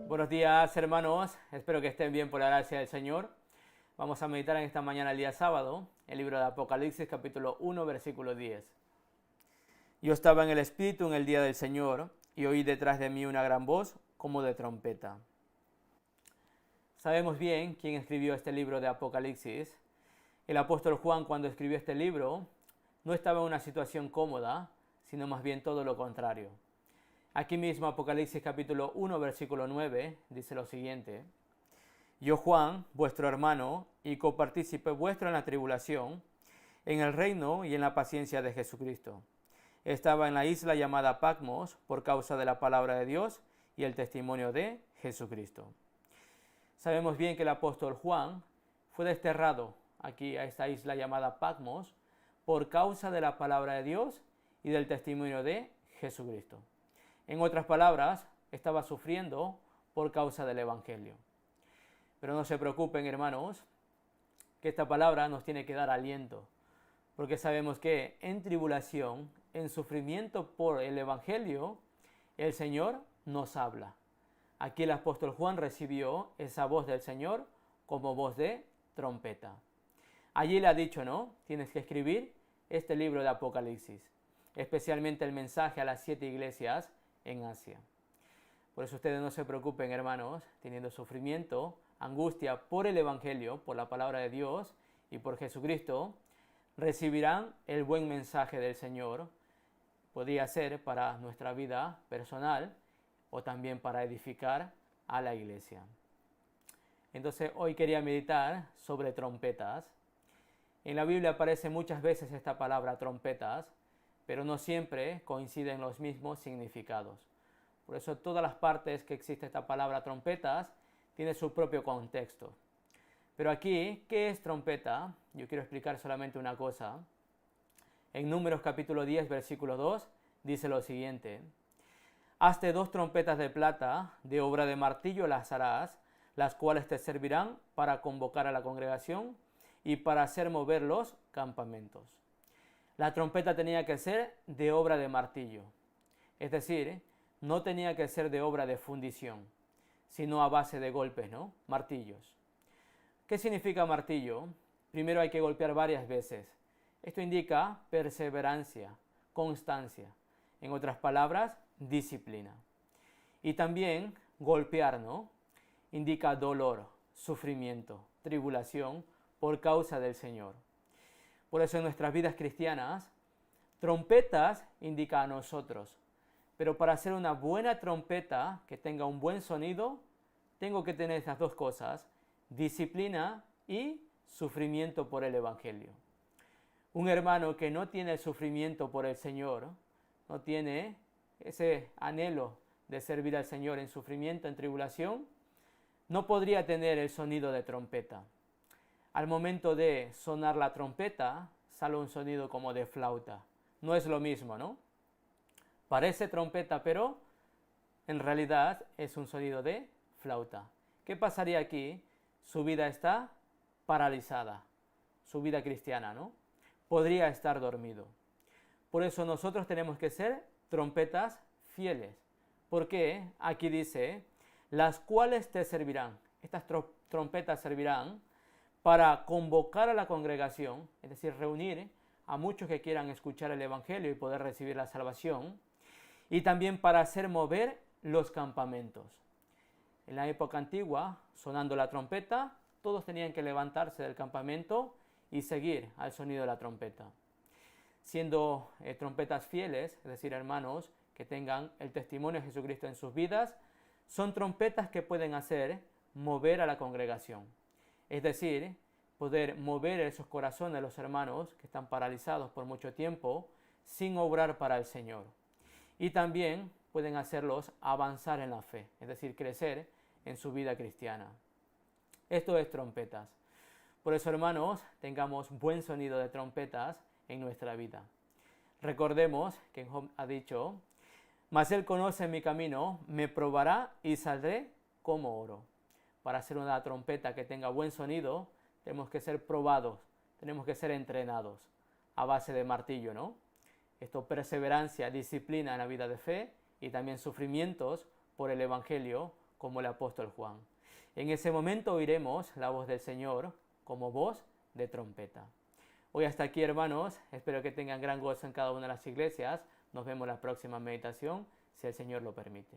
Buenos días, hermanos, espero que estén bien por la gracia del Señor. Vamos a meditar en esta mañana, el día sábado, el libro de Apocalipsis, capítulo 1, versículo 10. Yo estaba en el Espíritu en el día del Señor, y oí detrás de mí una gran voz como de trompeta. Sabemos bien quién escribió este libro de Apocalipsis. El apóstol Juan, cuando escribió este libro, no estaba en una situación cómoda, sino más bien todo lo contrario. Aquí mismo, Apocalipsis capítulo 1, versículo 9, dice lo siguiente: Yo, Juan, vuestro hermano, y copartícipe vuestro en la tribulación, en el reino y en la paciencia de Jesucristo. Estaba en la isla llamada Patmos por causa de la palabra de Dios y el testimonio de Jesucristo. Sabemos bien que el apóstol Juan fue desterrado aquí a esta isla llamada Patmos por causa de la palabra de Dios y del testimonio de Jesucristo. En otras palabras, estaba sufriendo por causa del Evangelio. Pero no se preocupen, hermanos, que esta palabra nos tiene que dar aliento, porque sabemos que en tribulación, en sufrimiento por el Evangelio, el Señor nos habla. Aquí el apóstol Juan recibió esa voz del Señor como voz de trompeta. Allí le ha dicho, ¿no? Tienes que escribir este libro de Apocalipsis, especialmente el mensaje a las 7 iglesias en Asia. Por eso ustedes no se preocupen, hermanos, teniendo sufrimiento, angustia por el Evangelio, por la palabra de Dios y por Jesucristo, recibirán el buen mensaje del Señor. Podría ser para nuestra vida personal o también para edificar a la iglesia. Entonces hoy quería meditar sobre trompetas. En la Biblia aparece muchas veces esta palabra trompetas, pero no siempre coinciden los mismos significados. Por eso todas las partes que existe esta palabra trompetas tiene su propio contexto. Pero aquí, ¿qué es trompeta? Yo quiero explicar solamente una cosa. En Números capítulo 10, versículo 2, dice lo siguiente: Hazte 2 trompetas de plata, de obra de martillo las harás, las cuales te servirán para convocar a la congregación y para hacer mover los campamentos. La trompeta tenía que ser de obra de martillo, es decir, no tenía que ser de obra de fundición, sino a base de golpes, ¿no? Martillos. ¿Qué significa martillo? Primero hay que golpear varias veces. Esto indica perseverancia, constancia. En otras palabras, disciplina. Y también golpear, ¿no? Indica dolor, sufrimiento, tribulación por causa del Señor. Por eso en nuestras vidas cristianas, trompetas indica a nosotros. Pero para hacer una buena trompeta que tenga un buen sonido, tengo que tener estas dos cosas: disciplina y sufrimiento por el Evangelio. Un hermano que no tiene sufrimiento por el Señor, no tiene ese anhelo de servir al Señor en sufrimiento, en tribulación, no podría tener el sonido de trompeta. Al momento de sonar la trompeta, sale un sonido como de flauta. No es lo mismo, ¿no? Parece trompeta, pero en realidad es un sonido de flauta. ¿Qué pasaría aquí? Su vida está paralizada, su vida cristiana, ¿no? Podría estar dormido. Por eso nosotros tenemos que ser trompetas fieles. Porque aquí dice, las cuales te servirán. Estas trompetas servirán para convocar a la congregación, es decir, reunir a muchos que quieran escuchar el Evangelio y poder recibir la salvación, y también para hacer mover los campamentos. En la época antigua, sonando la trompeta, todos tenían que levantarse del campamento y seguir al sonido de la trompeta. Siendo trompetas fieles, es decir, hermanos que tengan el testimonio de Jesucristo en sus vidas, son trompetas que pueden hacer mover a la congregación. Es decir, poder mover esos corazones de los hermanos que están paralizados por mucho tiempo sin obrar para el Señor. Y también pueden hacerlos avanzar en la fe, es decir, crecer en su vida cristiana. Esto es trompetas. Por eso, hermanos, tengamos buen sonido de trompetas en nuestra vida. Recordemos que Job ha dicho: mas Él conoce mi camino, me probará y saldré como oro. Para hacer una trompeta que tenga buen sonido, tenemos que ser probados, tenemos que ser entrenados a base de martillo, ¿no? Esto, perseverancia, disciplina en la vida de fe y también sufrimientos por el Evangelio, como el apóstol Juan. En ese momento oiremos la voz del Señor como voz de trompeta. Hoy hasta aquí, hermanos. Espero que tengan gran gozo en cada una de las iglesias. Nos vemos en la próxima meditación, si el Señor lo permite.